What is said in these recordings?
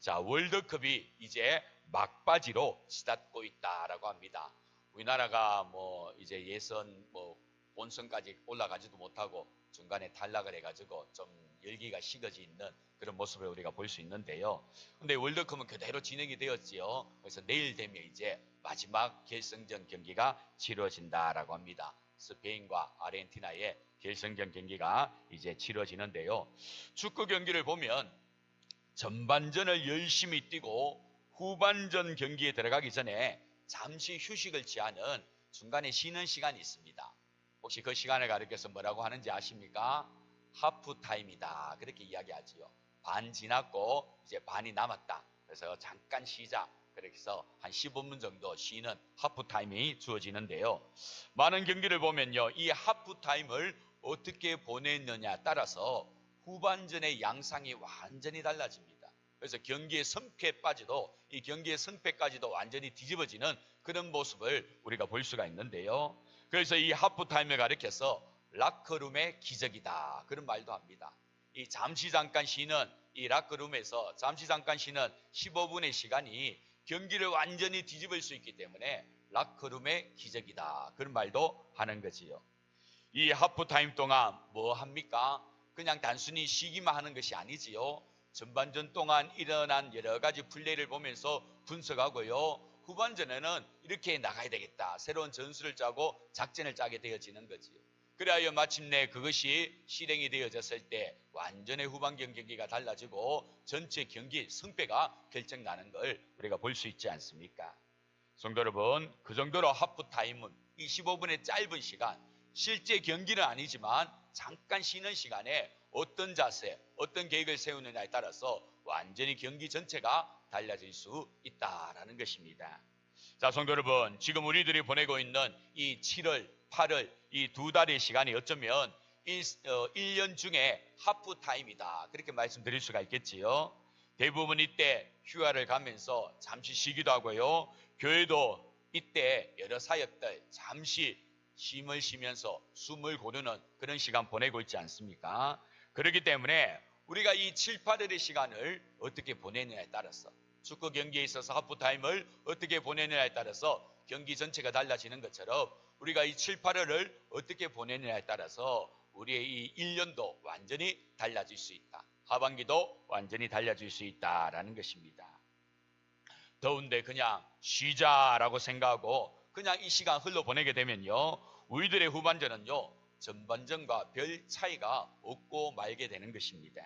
자, 월드컵이 이제 막바지로 치닫고 있다라고 합니다. 우리나라가 뭐 이제 예선 뭐 본선까지 올라가지도 못하고 중간에 탈락을 해가지고 좀 열기가 식어져 있는 그런 모습을 우리가 볼 수 있는데요. 근데 월드컵은 그대로 진행이 되었지요. 그래서 내일 되면 이제 마지막 결승전 경기가 치러진다라고 합니다. 스페인과 아르헨티나의 결승전 경기가 이제 치러지는데요. 축구 경기를 보면 전반전을 열심히 뛰고 후반전 경기에 들어가기 전에 잠시 휴식을 취하는 중간에 쉬는 시간이 있습니다. 혹시 그 시간을 가리켜서 뭐라고 하는지 아십니까? 하프타임이다. 그렇게 이야기하지요. 반 지났고 이제 반이 남았다. 그래서 잠깐 쉬자. 그래서 한 15분 정도 쉬는 하프타임이 주어지는데요. 많은 경기를 보면요. 이 하프타임을 어떻게 보냈느냐에 따라서 후반전의 양상이 완전히 달라집니다. 그래서 경기의 승패까지도 이 경기의 승패까지도 완전히 뒤집어지는 그런 모습을 우리가 볼 수가 있는데요. 그래서 이 하프타임을 가리켜서 라커룸의 기적이다. 그런 말도 합니다. 이 잠시 잠깐 쉬는 이 라커룸에서 잠시 잠깐 쉬는 15분의 시간이 경기를 완전히 뒤집을 수 있기 때문에 라커룸의 기적이다. 그런 말도 하는 거지요. 이 하프타임 동안 뭐 합니까? 그냥 단순히 쉬기만 하는 것이 아니지요. 전반전 동안 일어난 여러 가지 플레이를 보면서 분석하고요. 후반전에는 이렇게 나가야 되겠다. 새로운 전술을 짜고 작전을 짜게 되어지는 거지요. 그래야 마침내 그것이 실행이 되어졌을 때 완전히 후반전 경기가 달라지고 전체 경기 승패가 결정나는 걸 우리가 볼 수 있지 않습니까? 성도 여러분, 그 정도로 하프타임은 이 15분의 짧은 시간, 실제 경기는 아니지만 잠깐 쉬는 시간에 어떤 자세, 어떤 계획을 세우느냐에 따라서 완전히 경기 전체가 달라질 수 있다라는 것입니다. 자, 성도 여러분, 지금 우리들이 보내고 있는 이 7월, 8월 이 두 달의 시간이 어쩌면 1년 중에 하프타임이다. 그렇게 말씀드릴 수가 있겠지요. 대부분 이때 휴가를 가면서 잠시 쉬기도 하고요. 교회도 이때 여러 사역들 잠시 쉼을 쉬면서 숨을 고르는 그런 시간 보내고 있지 않습니까? 그렇기 때문에 우리가 이 7, 8일의 시간을 어떻게 보내느냐에 따라서 축구 경기에 있어서 하프타임을 어떻게 보내느냐에 따라서 경기 전체가 달라지는 것처럼 우리가 이 7, 8일을 어떻게 보내느냐에 따라서 우리의 이 1년도 완전히 달라질 수 있다. 하반기도 완전히 달라질 수 있다라는 것입니다. 더운데 그냥 쉬자라고 생각하고 그냥 이 시간 흘러보내게 되면요. 우리들의 후반전은요. 전반전과 별 차이가 없고 말게 되는 것입니다.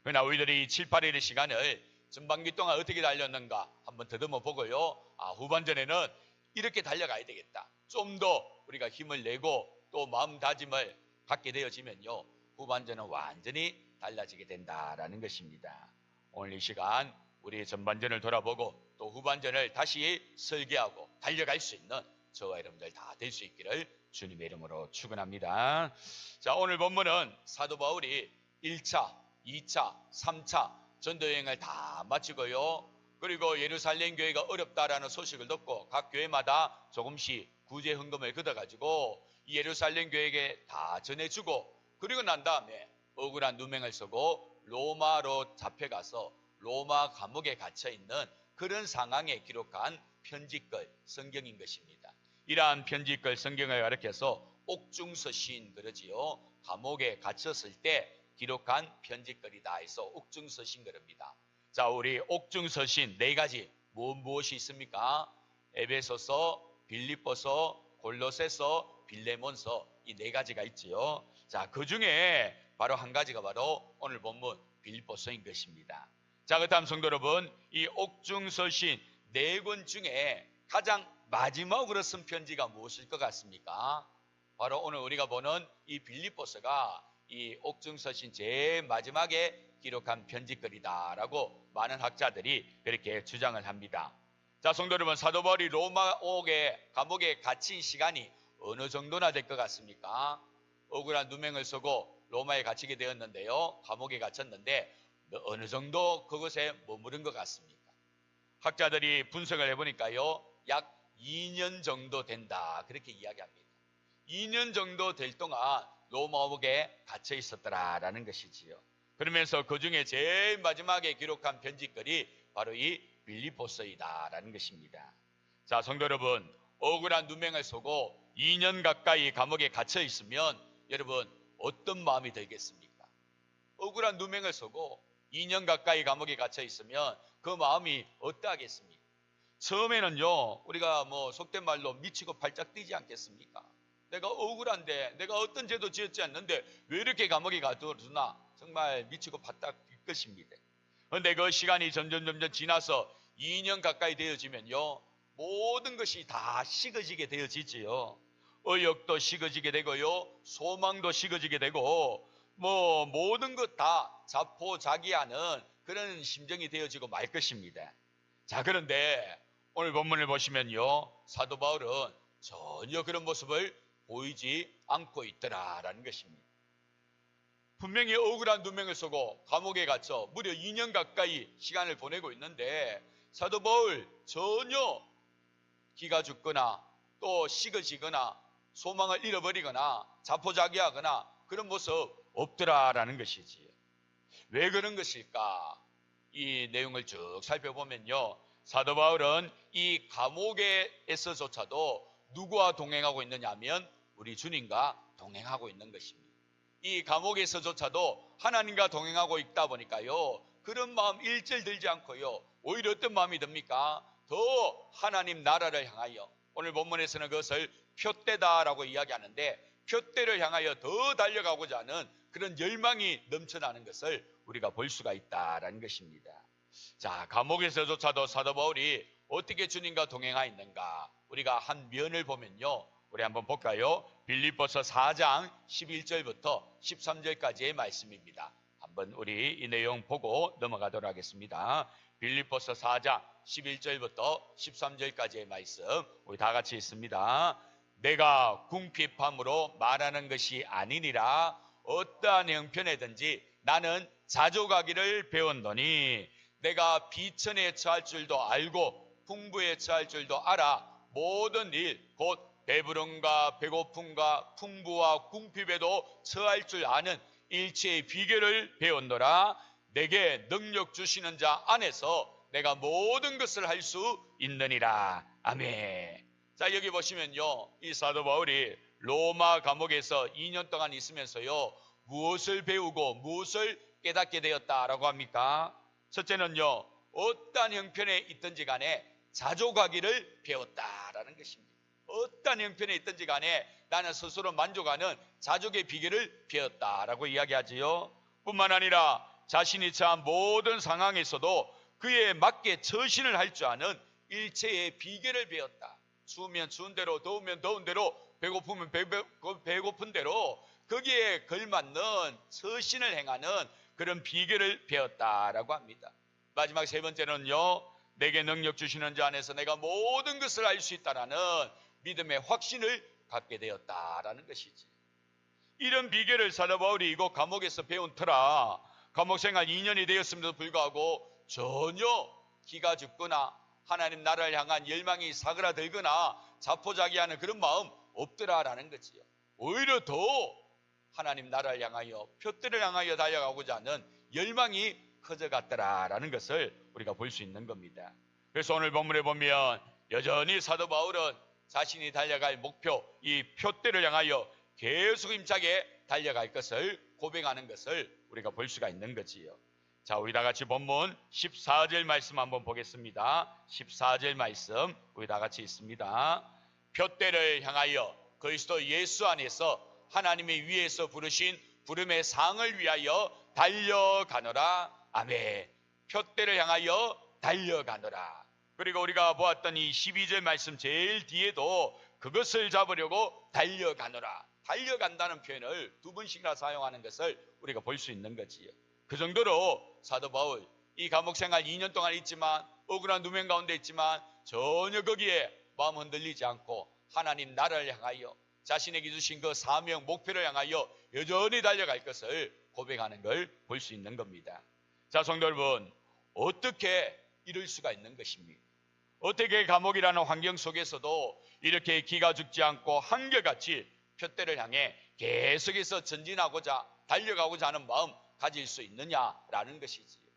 그러나 우리들이 7, 8일의 시간을 전반기 동안 어떻게 달렸는가 한번 더듬어 보고요. 후반전에는 이렇게 달려가야 되겠다. 좀 더 우리가 힘을 내고 또 마음다짐을 갖게 되어지면요. 후반전은 완전히 달라지게 된다라는 것입니다. 오늘 이 시간 우리 전반전을 돌아보고 또 후반전을 다시 설계하고 달려갈 수 있는 저와 여러분들 다 될 수 있기를 주님의 이름으로 축원합니다. 자, 오늘 본문은 사도 바울이 1차, 2차, 3차 전도여행을 다 마치고요. 그리고 예루살렘 교회가 어렵다라는 소식을 듣고 각 교회마다 조금씩 구제 헌금을 걷어가지고 예루살렘 교회에게 다 전해주고 그리고 난 다음에 억울한 누명을 쓰고 로마로 잡혀가서 로마 감옥에 갇혀있는 그런 상황에 기록한 편지글 성경인 것입니다. 이러한 편지글 성경을 가리켜서 옥중서신 그러지요. 감옥에 갇혔을 때 기록한 편지글이다 해서 옥중서신 그럽니다. 자, 우리 옥중서신 네 가지 무엇이 있습니까? 에베소서, 빌립보서, 골로새서, 빌레몬서 이 네 가지가 있지요. 자, 그 중에 바로 한 가지가 바로 오늘 본문 빌립보서인 것입니다. 자, 그렇다면 성도 여러분, 이 옥중서신 네 권 중에 가장 마지막으로 쓴 편지가 무엇일 것 같습니까? 바로 오늘 우리가 보는 이 빌립보서가 이 옥중서신 제일 마지막에 기록한 편지글이다라고 많은 학자들이 그렇게 주장을 합니다. 자, 성도 여러분, 사도 바울이 로마 감옥에 갇힌 시간이 어느 정도나 될 것 같습니까? 억울한 누명을 쓰고 로마에 갇히게 되었는데요. 감옥에 갇혔는데 어느 정도 그것에 머무른 것 같습니까? 학자들이 분석을 해보니까요. 약 2년 정도 된다. 그렇게 이야기합니다. 2년 정도 될 동안 로마옥에 갇혀 있었더라라는 것이지요. 그러면서 그 중에 제일 마지막에 기록한 편지글이 바로 이 빌립보서이다라는 것입니다. 자, 성도 여러분, 억울한 누명을 쓰고 2년 가까이 감옥에 갇혀 있으면 여러분 어떤 마음이 들겠습니까? 억울한 누명을 쓰고 2년 가까이 감옥에 갇혀 있으면 그 마음이 어떠하겠습니까? 처음에는요, 우리가 속된 말로 미치고 발작 뛰지 않겠습니까? 내가 억울한데, 내가 어떤 죄도 지었지 않는데 왜 이렇게 감옥에 가두나? 정말 미치고 발작 뛸 것입니다. 그런데 그 시간이 점점 지나서 2년 가까이 되어지면요, 모든 것이 다 식어지게 되어지지요. 의욕도 식어지게 되고요, 소망도 식어지게 되고, 모든 것 다 자포자기하는 그런 심정이 되어지고 말 것입니다. 자, 그런데 오늘 본문을 보시면요, 사도 바울은 전혀 그런 모습을 보이지 않고 있더라라는 것입니다. 분명히 억울한 누명을 쓰고 감옥에 갇혀 무려 2년 가까이 시간을 보내고 있는데 사도 바울 전혀 기가 죽거나 또 식어지거나 소망을 잃어버리거나 자포자기하거나 그런 모습 없더라라는 것이지요. 왜 그런 것일까? 이 내용을 쭉 살펴보면요, 사도 바울은 이 감옥에서조차도 누구와 동행하고 있느냐 하면 우리 주님과 동행하고 있는 것입니다. 이 감옥에서조차도 하나님과 동행하고 있다 보니까요, 그런 마음 일절 들지 않고요, 오히려 어떤 마음이 듭니까? 더 하나님 나라를 향하여, 오늘 본문에서는 그것을 표대다라고 이야기하는데 표대를 향하여 더 달려가고자 하는 그런 열망이 넘쳐나는 것을 우리가 볼 수가 있다라는 것입니다. 자, 감옥에서조차도 사도 바울이 어떻게 주님과 동행하였는가, 우리가 한 면을 보면요, 우리 한번 볼까요? 빌립보서 4장 11절부터 13절까지의 말씀입니다. 한번 우리 이 내용 보고 넘어가도록 하겠습니다. 빌립보서 4장 11절부터 13절까지의 말씀 우리 다 같이 있습니다. 내가 궁핍함으로 말하는 것이 아니니라. 어떠한 형편에든지 나는 자족하기를 배웠노니 내가 비천에 처할 줄도 알고 풍부에 처할 줄도 알아. 모든 일 곧 배부름과 배고픔과 풍부와 궁핍에도 처할 줄 아는 일체의 비결을 배웠노라. 내게 능력 주시는 자 안에서 내가 모든 것을 할 수 있느니라. 아멘. 자, 여기 보시면요, 이 사도 바울이 로마 감옥에서 2년 동안 있으면서요, 무엇을 배우고 무엇을 깨닫게 되었다라고 합니까? 첫째는요, 어떠한 형편에 있든지 간에 자족하기를 배웠다라는 것입니다. 어떠한 형편에 있든지 간에 나는 스스로 만족하는 자족의 비결을 배웠다라고 이야기하지요. 뿐만 아니라 자신이 처한 모든 상황에서도 그에 맞게 처신을 할 줄 아는 일체의 비결을 배웠다. 추우면 추운 대로, 더우면 더운 대로, 배고프면 배고픈 대로 거기에 걸맞는 처신을 행하는 그런 비결을 배웠다라고 합니다. 마지막 세 번째는요, 내게 능력 주시는 자 안에서 내가 모든 것을 알 수 있다라는 믿음의 확신을 갖게 되었다라는 것이지. 이런 비결을 사도 바울이 이곳 감옥에서 배운 터라 감옥 생활 2년이 되었음에도 불구하고 전혀 기가 죽거나 하나님 나라를 향한 열망이 사그라들거나 자포자기하는 그런 마음 없더라라는 거지요. 오히려 더 하나님 나라를 향하여 표대를 향하여 달려가고자 하는 열망이 커져갔더라라는 것을 우리가 볼 수 있는 겁니다. 그래서 오늘 본문에 보면 여전히 사도 바울은 자신이 달려갈 목표, 이 표대를 향하여 계속 힘차게 달려갈 것을 고백하는 것을 우리가 볼 수가 있는 거지요. 자, 우리 다 같이 본문 14절 말씀 한번 보겠습니다. 14절 말씀 우리 다 같이 있습니다. 표대를 향하여 그리스도 예수 안에서 하나님의 위에서 부르신 부름의 상을 위하여 달려가노라. 아멘. 표대를 향하여 달려가노라. 그리고 우리가 보았던 이 12절 말씀 제일 뒤에도 그것을 잡으려고 달려가노라. 달려간다는 표현을 두 번씩이나 사용하는 것을 우리가 볼 수 있는 거지요. 그 정도로 사도 바울 이 감옥 생활 2년 동안 있지만 억울한 누명 가운데 있지만 전혀 거기에 마음 흔들리지 않고 하나님 나라를 향하여 자신에게 주신 그 사명 목표를 향하여 여전히 달려갈 것을 고백하는 걸 볼 수 있는 겁니다. 자, 성도 여러분, 어떻게 이룰 수가 있는 것입니까? 어떻게 감옥이라는 환경 속에서도 이렇게 기가 죽지 않고 한결같이 표대를 향해 계속해서 전진하고자 달려가고자 하는 마음 가질 수 있느냐라는 것이지요.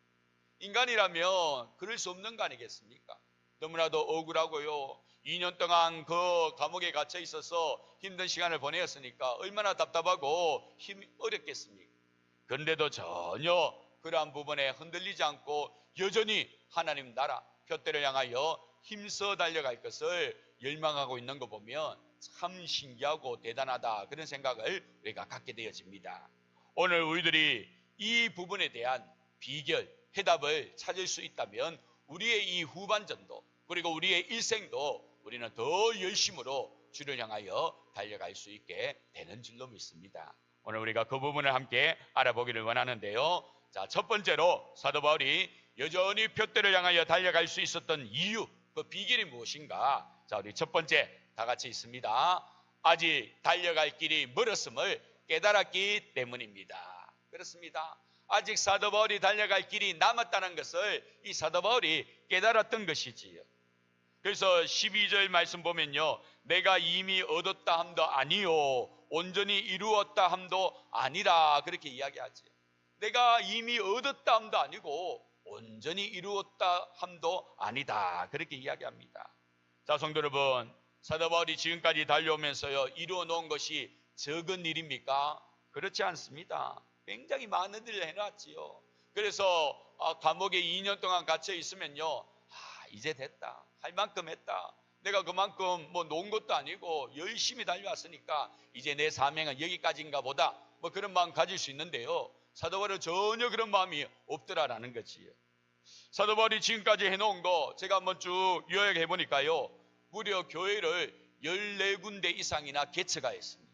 인간이라면 그럴 수 없는 거 아니겠습니까? 너무나도 억울하고요. 2년 동안 그 감옥에 갇혀 있어서 힘든 시간을 보내었으니까 얼마나 답답하고 힘이 어렵겠습니까? 그런데도 전혀 그러한 부분에 흔들리지 않고 여전히 하나님 나라 표대를 향하여 힘써 달려갈 것을 열망하고 있는 거 보면 참 신기하고 대단하다, 그런 생각을 우리가 갖게 되어집니다. 오늘 우리들이 이 부분에 대한 비결, 해답을 찾을 수 있다면 우리의 이 후반전도 그리고 우리의 일생도 우리는 더 열심으로 주를 향하여 달려갈 수 있게 되는 줄로 믿습니다. 오늘 우리가 그 부분을 함께 알아보기를 원하는데요. 자, 첫 번째로 사도 바울이 여전히 표대를 향하여 달려갈 수 있었던 이유, 그 비결이 무엇인가? 자, 우리 첫 번째 다 같이 있습니다. 아직 달려갈 길이 멀었음을 깨달았기 때문입니다. 그렇습니다. 아직 사도 바울이 달려갈 길이 남았다는 것을 이 사도 바울이 깨달았던 것이지요. 그래서 12절 말씀 보면요, 내가 이미 얻었다 함도 아니요 온전히 이루었다 함도 아니라, 그렇게 이야기하지요. 내가 이미 얻었다 함도 아니고 온전히 이루었다 함도 아니다, 그렇게 이야기합니다. 자, 성도 여러분, 사도 바울이 지금까지 달려오면서요 이루어 놓은 것이 적은 일입니까? 그렇지 않습니다. 굉장히 많은 일을 해놨지요. 그래서 감옥에 2년 동안 갇혀 있으면요, 이제 됐다, 할 만큼 했다, 내가 그만큼 뭐 놓은 것도 아니고 열심히 달려왔으니까 이제 내 사명은 여기까지인가 보다, 뭐 그런 마음 가질 수 있는데요, 사도 바울은 전혀 그런 마음이 없더라라는 거지요. 사도 바울이 지금까지 해놓은 거 제가 한번 쭉 요약해 보니까요, 무려 교회를 14군데 이상이나 개척하 했습니다.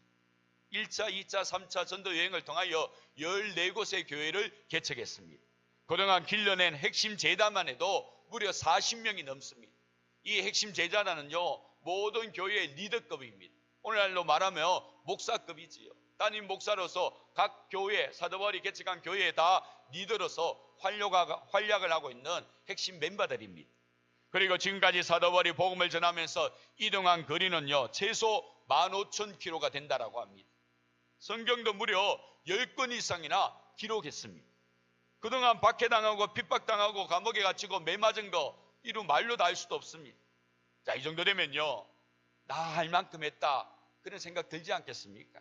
1차, 2차, 3차 전도 여행을 통하여 14곳의 교회를 개척했습니다. 그동안 길러낸 핵심 제자만 해도 무려 40명이 넘습니다. 이 핵심 제자단은요 모든 교회의 리더급입니다. 오늘날로 말하면 목사급이지요. 담임 목사로서 각 교회, 사도 바울이 개척한 교회에 다 리더로서 활약을 하고 있는 핵심 멤버들입니다. 그리고 지금까지 사도 바울이 복음을 전하면서 이동한 거리는요 최소 15,000km가 된다라고 합니다. 성경도 무려 10권 이상이나 기록했습니다. 그동안 박해당하고 핍박당하고 감옥에 갇히고 매 맞은 거 이루 말로 다 할 수도 없습니다. 자, 이 정도 되면요, 나 할 만큼 했다, 그런 생각 들지 않겠습니까?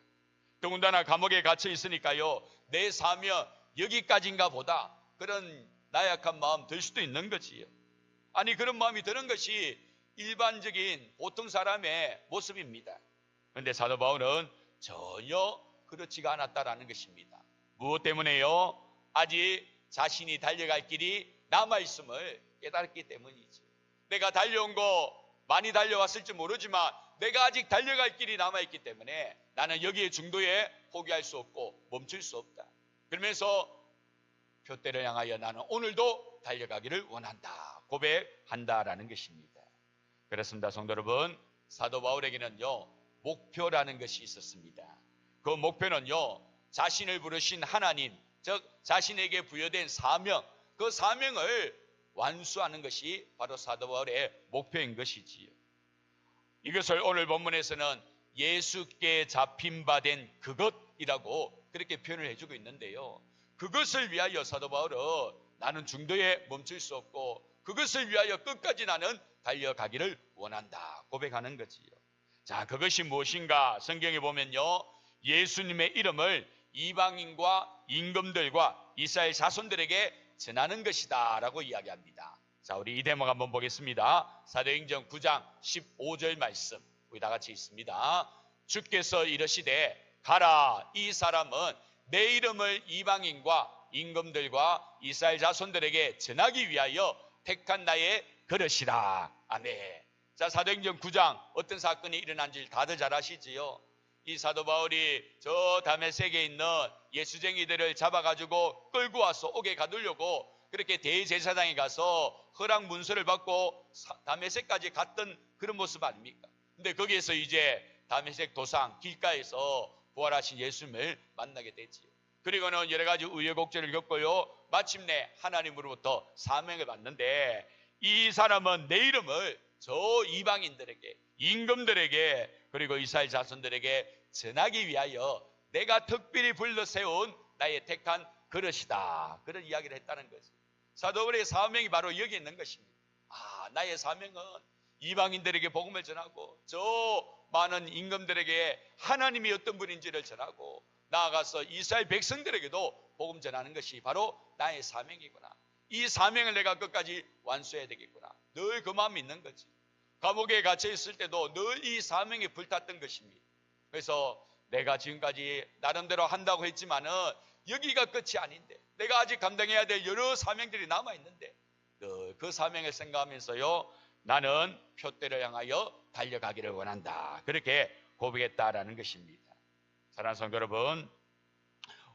더군다나 감옥에 갇혀 있으니까요, 내 사명 여기까지인가 보다, 그런 나약한 마음 들 수도 있는 거지요. 아니, 그런 마음이 드는 것이 일반적인 보통 사람의 모습입니다. 그런데 사도 바울은 전혀 그렇지가 않았다라는 것입니다. 무엇 때문에요? 아직 자신이 달려갈 길이 남아있음을 깨달았기 때문이지. 내가 달려온 거 많이 달려왔을지 모르지만 내가 아직 달려갈 길이 남아있기 때문에 나는 여기에 중도에 포기할 수 없고 멈출 수 없다. 그러면서 표대를 향하여 나는 오늘도 달려가기를 원한다, 고백한다라는 것입니다. 그렇습니다. 성도 여러분, 사도 바울에게는요 목표라는 것이 있었습니다. 그 목표는요 자신을 부르신 하나님, 즉 자신에게 부여된 사명, 그 사명을 완수하는 것이 바로 사도 바울의 목표인 것이지요. 이것을 오늘 본문에서는 예수께 잡힌 바 된 그것이라고 그렇게 표현을 해주고 있는데요, 그것을 위하여 사도 바울은 나는 중도에 멈출 수 없고 그것을 위하여 끝까지 나는 달려가기를 원한다, 고백하는 거지요. 자, 그것이 무엇인가? 성경에 보면요, 예수님의 이름을 이방인과 임금들과 이스라엘 자손들에게 전하는 것이다 라고 이야기합니다. 자, 우리 이 대목 한번 보겠습니다. 사도행전 9장 15절 말씀, 우리 다 같이 있습니다. 주께서 이르시되 가라, 이 사람은 내 이름을 이방인과 임금들과 이스라엘 자손들에게 전하기 위하여 택한 나의 그릇이라. 아멘. 자, 사도행전 9장 어떤 사건이 일어난지 다들 잘 아시지요? 이 사도 바울이 저 다메섹에 있는 예수쟁이들을 잡아가지고 끌고 와서 옥에 가두려고 그렇게 대제사장에 가서 허락 문서를 받고 다메섹까지 갔던 그런 모습 아닙니까? 근데 거기에서 이제 다메섹 도상 길가에서 부활하신 예수님을 만나게 되지요. 그리고는 여러 가지 우여곡절을 겪고요, 마침내 하나님으로부터 사명을 받는데, 이 사람은 내 이름을 저 이방인들에게, 임금들에게, 그리고 이스라엘 자손들에게 전하기 위하여 내가 특별히 불러 세운 나의 택한 그릇이다, 그런 이야기를 했다는 거지. 사도 바울의 사명이 바로 여기 있는 것입니다. 나의 사명은 이방인들에게 복음을 전하고 저 많은 임금들에게 하나님이 어떤 분인지를 전하고 나아가서 이스라엘 백성들에게도 복음 전하는 것이 바로 나의 사명이구나. 이 사명을 내가 끝까지 완수해야 되겠구나. 늘 그 마음이 있는 거지. 감옥에 갇혀 있을 때도 늘 이 사명에 불탔던 것입니다. 그래서 내가 지금까지 나름대로 한다고 했지만은 여기가 끝이 아닌데 내가 아직 감당해야 될 여러 사명들이 남아있는데 그 사명을 생각하면서요, 나는 표대를 향하여 달려가기를 원한다. 그렇게 고백했다라는 것입니다. 사랑하는 성도 여러분,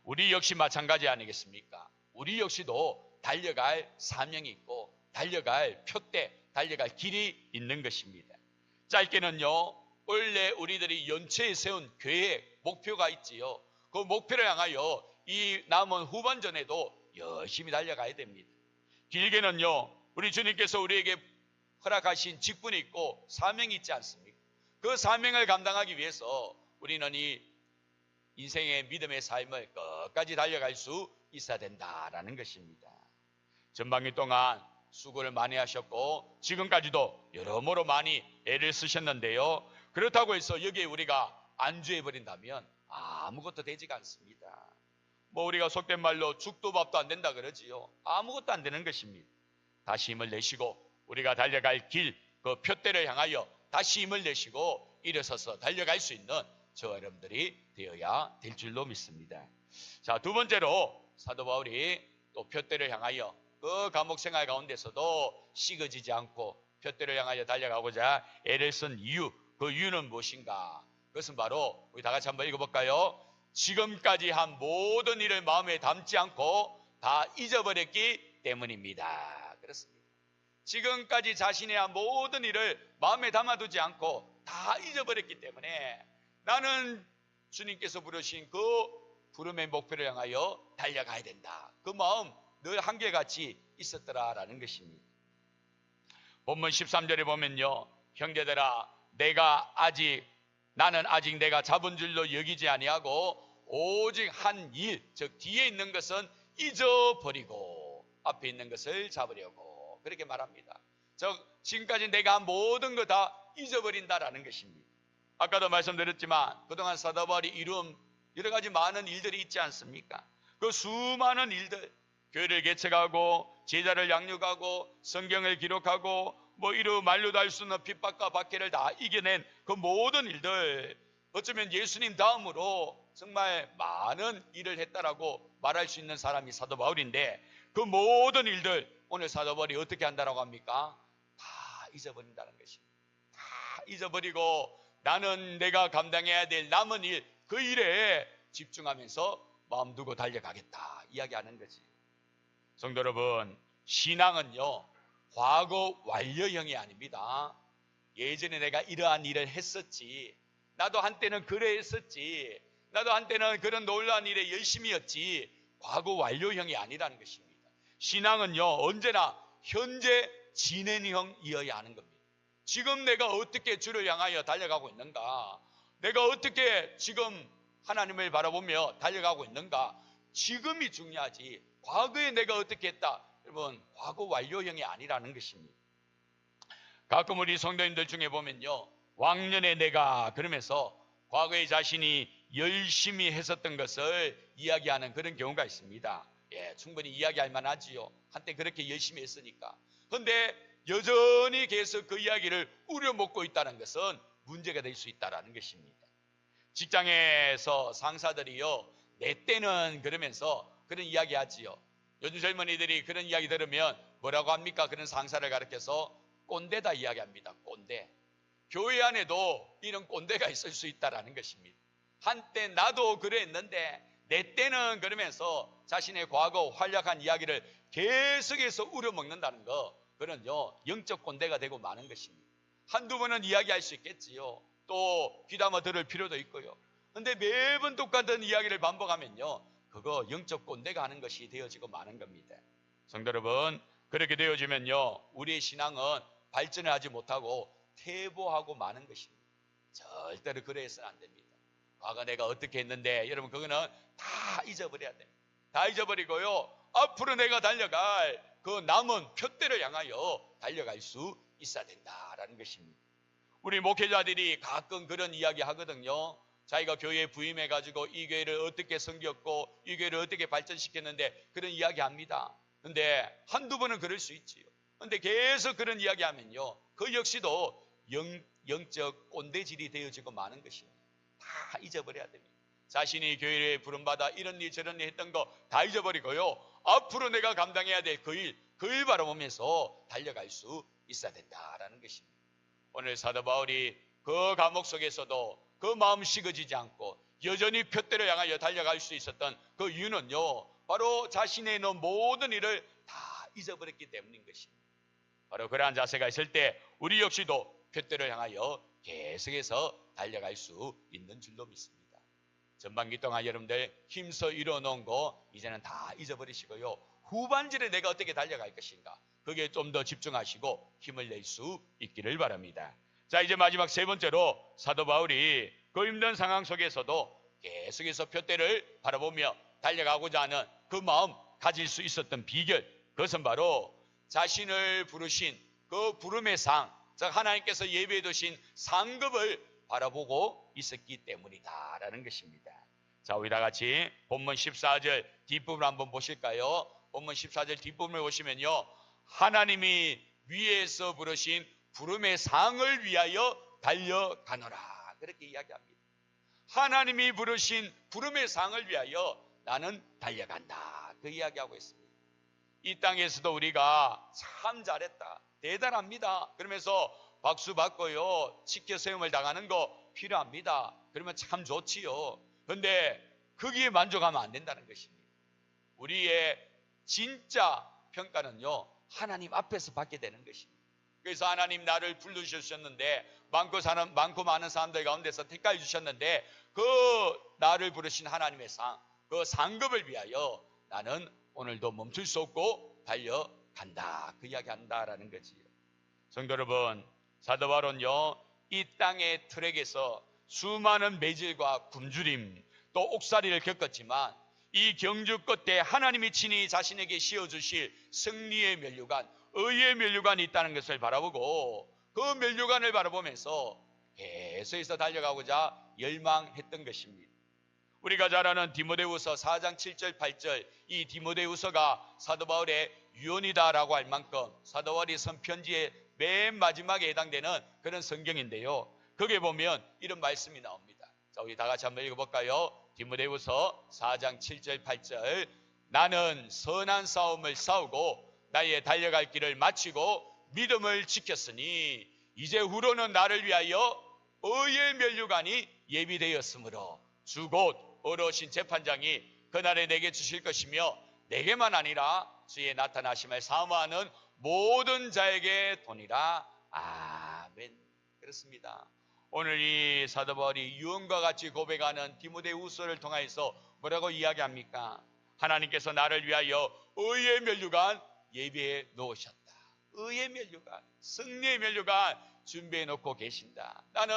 우리 역시 마찬가지 아니겠습니까? 우리 역시도 달려갈 사명이 있고 달려갈 표대, 달려갈 길이 있는 것입니다. 짧게는요, 원래 우리들이 연초에 세운 계획, 목표가 있지요. 그 목표를 향하여 이 남은 후반전에도 열심히 달려가야 됩니다. 길게는요, 우리 주님께서 우리에게 허락하신 직분이 있고 사명이 있지 않습니까? 그 사명을 감당하기 위해서 우리는 이 인생의 믿음의 삶을 끝까지 달려갈 수 있어야 된다라는 것입니다. 전반기 동안 수고를 많이 하셨고 지금까지도 여러모로 많이 애를 쓰셨는데요, 그렇다고 해서 여기에 우리가 안주해버린다면 아무것도 되지가 않습니다. 우리가 속된 말로 죽도 밥도 안 된다 그러지요. 아무것도 안 되는 것입니다. 다시 힘을 내시고 우리가 달려갈 길, 그 표대를 향하여 다시 힘을 내시고 일어서서 달려갈 수 있는 저 여러분들이 되어야 될 줄로 믿습니다. 자, 두 번째로 사도 바울이 또 표대를 향하여 그 감옥 생활 가운데서도 식어지지 않고 표대를 향하여 달려가고자 애를 쓴 이유, 그 이유는 무엇인가? 그것은 바로 우리 다 같이 한번 읽어볼까요? 지금까지 한 모든 일을 마음에 담지 않고 다 잊어버렸기 때문입니다. 그렇습니다. 지금까지 자신의 한 모든 일을 마음에 담아두지 않고 다 잊어버렸기 때문에 나는 주님께서 부르신 그 부름의 목표를 향하여 달려가야 된다. 그 마음 늘 한결같이 있었더라라는 것입니다. 본문 13절에 보면요, 형제들아 나는 아직 내가 잡은 줄로 여기지 아니하고 오직 한 일, 즉 뒤에 있는 것은 잊어버리고 앞에 있는 것을 잡으려고 그렇게 말합니다. 지금까지 내가 한 모든 거 다 잊어버린다라는 것입니다. 아까도 말씀드렸지만 그동안 사도 바울이 이룬 여러 가지 많은 일들이 있지 않습니까? 그 수많은 일들, 교회를 개척하고 제자를 양육하고 성경을 기록하고 이루 말로도 할 수 없는 핍박과 박해를 다 이겨낸 그 모든 일들, 어쩌면 예수님 다음으로 정말 많은 일을 했다라고 말할 수 있는 사람이 사도 바울인데, 그 모든 일들 오늘 사도 바울이 어떻게 한다라고 합니까? 다 잊어버린다는 것입니다. 다 잊어버리고 나는 내가 감당해야 될 남은 일, 그 일에 집중하면서 마음 두고 달려가겠다 이야기하는 거지. 성도 여러분, 신앙은요 과거 완료형이 아닙니다. 예전에 내가 이러한 일을 했었지, 나도 한때는 그래 했었지, 나도 한때는 그런 놀라운 일에 열심이었지, 과거 완료형이 아니라는 것입니다. 신앙은요 언제나 현재 진행형이어야 하는 겁니다. 지금 내가 어떻게 주를 향하여 달려가고 있는가, 내가 어떻게 지금 하나님을 바라보며 달려가고 있는가, 지금이 중요하지 과거에 내가 어떻게 했다, 여러분 과거 완료형이 아니라는 것입니다. 가끔 우리 성도님들 중에 보면요, 왕년에 내가 그러면서 과거에 자신이 열심히 했었던 것을 이야기하는 그런 경우가 있습니다. 충분히 이야기할 만하지요. 한때 그렇게 열심히 했으니까. 그런데 여전히 계속 그 이야기를 우려먹고 있다는 것은 문제가 될 수 있다는 것입니다. 직장에서 상사들이요, 내 때는 그러면서 그런 이야기 하지요. 요즘 젊은이들이 그런 이야기 들으면 뭐라고 합니까? 그런 상사를 가르쳐서 꼰대다 이야기합니다. 꼰대. 교회 안에도 이런 꼰대가 있을 수 있다는 것입니다. 한때 나도 그랬는데 내 때는 그러면서 자신의 과거 활약한 이야기를 계속해서 우려먹는다는 거, 그런요 영적 꼰대가 되고 마는 것입니다. 한두 번은 이야기할 수 있겠지요. 또 귀담아 들을 필요도 있고요. 그런데 매번 똑같은 이야기를 반복하면요, 그거 영적 꼰대가 하는 것이 되어지고 마는 겁니다. 성도 여러분, 그렇게 되어지면요 우리의 신앙은 발전을 하지 못하고 퇴보하고 마는 것입니다. 절대로 그래서는 안 됩니다. 과거 내가 어떻게 했는데, 여러분 그거는 다 잊어버려야 됩니다. 다 잊어버리고요 앞으로 내가 달려갈 그 남은 표대를 향하여 달려갈 수 있어야 된다라는 것입니다. 우리 목회자들이 가끔 그런 이야기 하거든요. 자기가 교회에 부임해가지고 이 교회를 어떻게 섬겼고 이 교회를 어떻게 발전시켰는데 그런 이야기 합니다. 근데 한두 번은 그럴 수 있지요. 근데 계속 그런 이야기 하면요. 그 역시도 영적 꼰대질이 되어지고 마는 것입니다. 다 잊어버려야 됩니다. 자신이 교회에 부름받아 이런 일 저런 일 했던 거 다 잊어버리고요. 앞으로 내가 감당해야 될 그 일 바라보면서 달려갈 수 있어야 된다라는 것입니다. 오늘 사도 바울이 그 감옥 속에서도 그 마음 식어지지 않고 여전히 표대를 향하여 달려갈 수 있었던 그 이유는요. 바로 자신의 있는 모든 일을 다 잊어버렸기 때문인 것입니다. 바로 그러한 자세가 있을 때 우리 역시도 표대를 향하여 계속해서 달려갈 수 있는 줄로 믿습니다. 전반기 동안 여러분들 힘써 이뤄놓은 거 이제는 다 잊어버리시고요. 후반전에 내가 어떻게 달려갈 것인가 그게 좀 더 집중하시고 힘을 낼 수 있기를 바랍니다. 자, 이제 마지막 세 번째로 사도 바울이 그 힘든 상황 속에서도 계속해서 표대를 바라보며 달려가고자 하는 그 마음 가질 수 있었던 비결, 그것은 바로 자신을 부르신 그 부름의 상, 즉 하나님께서 예비해 두신 상급을 바라보고 있었기 때문이다라는 것입니다. 자, 우리 다 같이 본문 14절 뒷부분 한번 보실까요? 본문 14절 뒷부분을 보시면요. 하나님이 위에서 부르신 부름의 상을 위하여 달려가노라. 그렇게 이야기합니다. 하나님이 부르신 부름의 상을 위하여 나는 달려간다. 그 이야기하고 있습니다. 이 땅에서도 우리가 참 잘했다. 대단합니다. 그러면서 박수 받고요. 지켜 세움을 당하는 거 필요합니다. 그러면 참 좋지요. 그런데 거기에 만족하면 안 된다는 것입니다. 우리의 진짜 평가는요. 하나님 앞에서 받게 되는 것입니다. 그래서 하나님 나를 불러주셨는데 많고 많은 사람들 가운데서 택하여 주셨는데 그 나를 부르신 하나님의 상, 그 상급을 위하여 나는 오늘도 멈출 수 없고 달려간다. 그 이야기 한다라는 거지요. 성도 여러분, 사도 바울은요, 이 땅의 트랙에서 수많은 매질과 굶주림, 또 옥살이를 겪었지만 이 경주 끝에 하나님이 친히 자신에게 씌워주실 승리의 면류관, 의의 면류관이 있다는 것을 바라보고 그 면류관을 바라보면서 계속해서 달려가고자 열망했던 것입니다. 우리가 잘 아는 디모데후서 4장 7절 8절, 이 디모데후서가 사도 바울의 유언이다라고 할 만큼 사도 바울이 쓴 편지의 맨 마지막에 해당되는 그런 성경인데요. 거기에 보면 이런 말씀이 나옵니다. 자, 우리 다 같이 한번 읽어볼까요? 디모데후서 4장 7절 8절, 나는 선한 싸움을 싸우고 나의 달려갈 길을 마치고 믿음을 지켰으니 이제 후로는 나를 위하여 의의 면류관이 예비되었으므로 주 곧 어려우신 재판장이 그날에 내게 주실 것이며 내게만 아니라 주의 나타나심을 사모하는 모든 자에게 도니라. 아멘. 그렇습니다. 오늘 이 사도 바울이 유언과 같이 고백하는 디모데후서를 통해서 뭐라고 이야기합니까? 하나님께서 나를 위하여 의의 면류관 예비해 놓으셨다. 의의 면류관, 승리의 면류관 준비해 놓고 계신다. 나는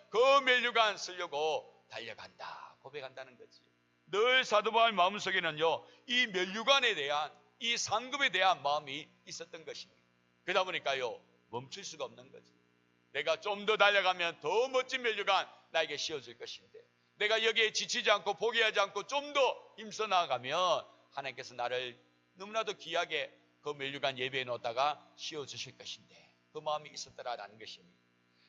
그 면류관 쓰려고 달려간다. 고백한다는 거지. 늘 사도 바울 마음속에는요, 이 면류관에 대한, 이 상급에 대한 마음이 있었던 것입니다. 그러다 보니까요, 멈출 수가 없는 거지. 내가 좀 더 달려가면 더 멋진 면류관 나에게 씌워줄 것인데, 내가 여기에 지치지 않고 포기하지 않고 좀 더 힘써 나아가면 하나님께서 나를 너무나도 귀하게 그 면류관 예배해 놓다가 씌워주실 것인데, 그 마음이 있었더라라는 것입니다.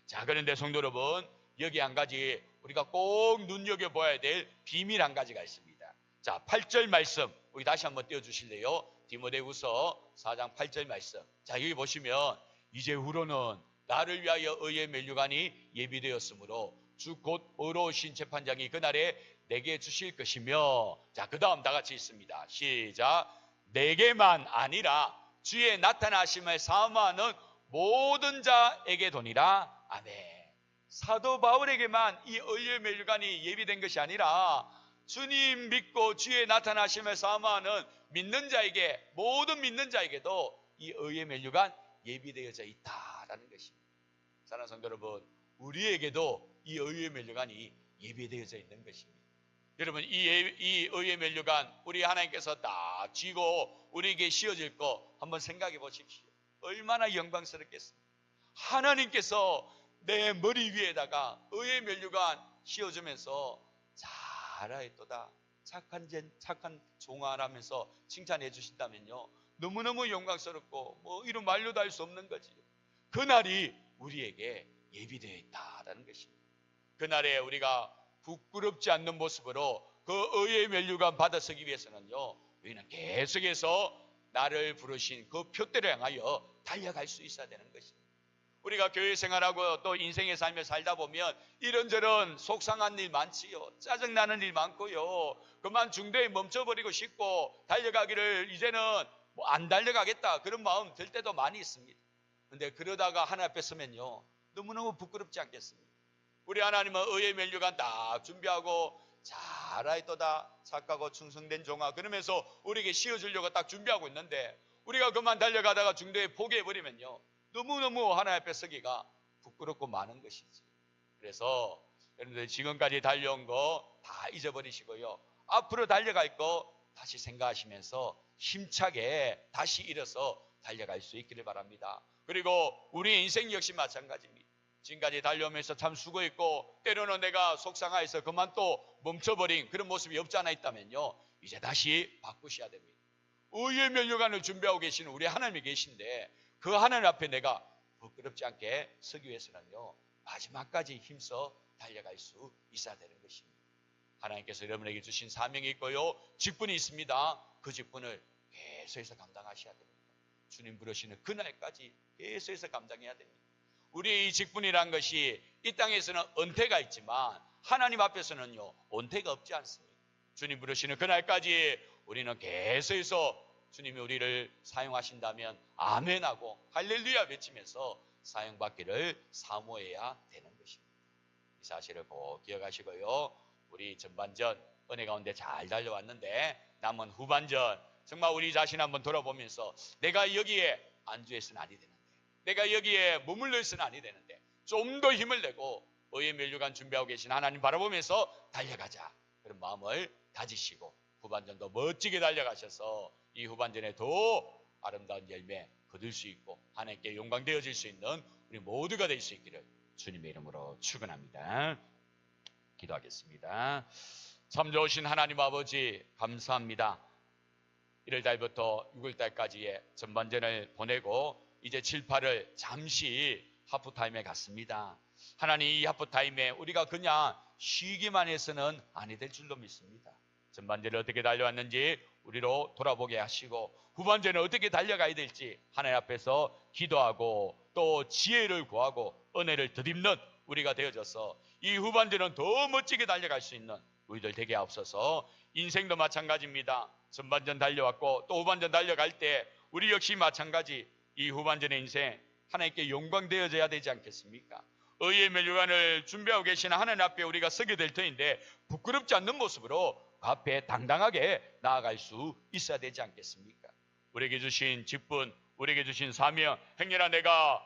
자, 그런데 성도 여러분, 여기 한 가지 우리가 꼭 눈여겨봐야 될 비밀 한 가지가 있습니다. 자, 8절 말씀 우리 다시 한번 띄워주실래요? 디모데후서 4장 8절 말씀. 자, 여기 보시면 이제 후로는 나를 위하여 의의 면류관이 예비되었으므로 주 곧 어려우신 재판장이 그날에 내게 주실 것이며, 자, 그 다음 다 같이 있습니다. 시작. 내게만 아니라 주의 나타나심을 사모하는 모든 자에게 도니라. 아멘. 사도 바울에게만 이 의의 면류관이 예비된 것이 아니라 주님 믿고 주의 나타나심을 사모하는 믿는 자에게, 모든 믿는 자에게도 이 의의 면류관 예비되어져 있다라는 것입니다. 사랑하는 성도 여러분, 우리에게도 이 의의 면류관이 예비되어져 있는 것입니다. 여러분 이 의의 면류관 우리 하나님께서 다 쥐고 우리에게 씌워질 거 한번 생각해 보십시오. 얼마나 영광스럽겠습니까? 하나님께서 내 머리 위에다가 의의 면류관 씌워주면서 잘하였도다, 착한 종아라면서 칭찬해 주신다면요, 너무너무 영광스럽고 뭐 이런 말로도 할 수 없는 거지. 그날이 우리에게 예비되어 있다라는 것입니다. 그날에 우리가 부끄럽지 않는 모습으로 그 의의 면류관 받아서기 위해서는요, 우리는 계속해서 나를 부르신 그 표대를 향하여 달려갈 수 있어야 되는 것입니다. 우리가 교회 생활하고 또 인생의 삶을 살다 보면 이런저런 속상한 일 많지요. 짜증나는 일 많고요. 그만 중도에 멈춰버리고 싶고 달려가기를 이제는 뭐 안 달려가겠다 그런 마음 들 때도 많이 있습니다. 그런데 그러다가 하나님 앞에 서면요, 너무너무 부끄럽지 않겠습니까? 우리 하나님은 의의 면류관 딱 준비하고 잘하였도다, 착하고 충성된 종아 그러면서 우리에게 씌워주려고 딱 준비하고 있는데 우리가 그만 달려가다가 중도에 포기해버리면요, 너무너무 하나님 앞에 서기가 부끄럽고 많은 것이지. 그래서 여러분들 지금까지 달려온 거 다 잊어버리시고요, 앞으로 달려갈 거 다시 생각하시면서 힘차게 다시 일어서 달려갈 수 있기를 바랍니다. 그리고 우리 인생 역시 마찬가지입니다. 지금까지 달려오면서 참 수고했고 때로는 내가 속상해서 그만 또 멈춰버린 그런 모습이 없지 않아 있다면요, 이제 다시 바꾸셔야 됩니다. 의의 면류관을 준비하고 계시는 우리 하나님이 계신데 그 하나님 앞에 내가 부끄럽지 않게 서기 위해서는요, 마지막까지 힘써 달려갈 수 있어야 되는 것입니다. 하나님께서 여러분에게 주신 사명이 있고요, 직분이 있습니다. 그 직분을 계속해서 감당하셔야 됩니다. 주님 부르시는 그날까지 계속해서 감당해야 됩니다. 우리의 이 직분이란 것이 이 땅에서는 은퇴가 있지만 하나님 앞에서는요, 은퇴가 없지 않습니다. 주님 부르시는 그날까지 우리는 계속해서 주님이 우리를 사용하신다면 아멘하고 할렐루야 외치면서 사용받기를 사모해야 되는 것입니다. 이 사실을 꼭 기억하시고요, 우리 전반전 은혜 가운데 잘 달려왔는데 남은 후반전 정말 우리 자신 한번 돌아보면서 내가 여기에 안주해서는 아니 되는데, 내가 여기에 머물러 있어는 아니 되는데 좀 더 힘을 내고 의의 면류관 준비하고 계신 하나님 바라보면서 달려가자, 그런 마음을 다지시고 후반전도 멋지게 달려가셔서 이 후반전에 더 아름다운 열매 거둘 수 있고 하나님께 영광되어질 수 있는 우리 모두가 될 수 있기를 주님의 이름으로 축원합니다. 기도하겠습니다. 참 좋으신 하나님 아버지 감사합니다. 1월달부터 6월달까지의 전반전을 보내고 이제 7, 8을 잠시 하프타임에 갔습니다. 하나님, 이 하프타임에 우리가 그냥 쉬기만 해서는 아니 될 줄로 믿습니다. 전반전을 어떻게 달려왔는지 우리로 돌아보게 하시고 후반전에 어떻게 달려가야 될지 하나님 앞에서 기도하고 또 지혜를 구하고 은혜를 덧입는 우리가 되어져서 이 후반전은 더 멋지게 달려갈 수 있는 우리들 되게 하옵소서. 인생도 마찬가지입니다. 전반전 달려왔고 또 후반전 달려갈 때 우리 역시 마찬가지 이 후반전의 인생 하나님께 영광되어져야 되지 않겠습니까? 의의 면류관을 준비하고 계시는 하나님 앞에 우리가 서게 될 터인데 부끄럽지 않는 모습으로 그 앞에 당당하게 나아갈 수 있어야 되지 않겠습니까? 우리에게 주신 직분, 우리에게 주신 사명, 행여나 내가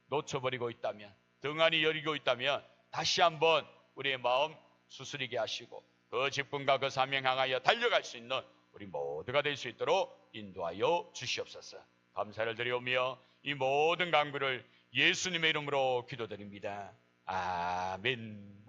놓쳐버리고 있다면, 등한히 여리고 있다면 다시 한번 우리의 마음 수스리게 하시고 그 직분과 그 사명 향하여 달려갈 수 있는 우리 모두가 될 수 있도록 인도하여 주시옵소서. 감사를 드리오며 이 모든 간구를 예수님의 이름으로 기도드립니다. 아멘.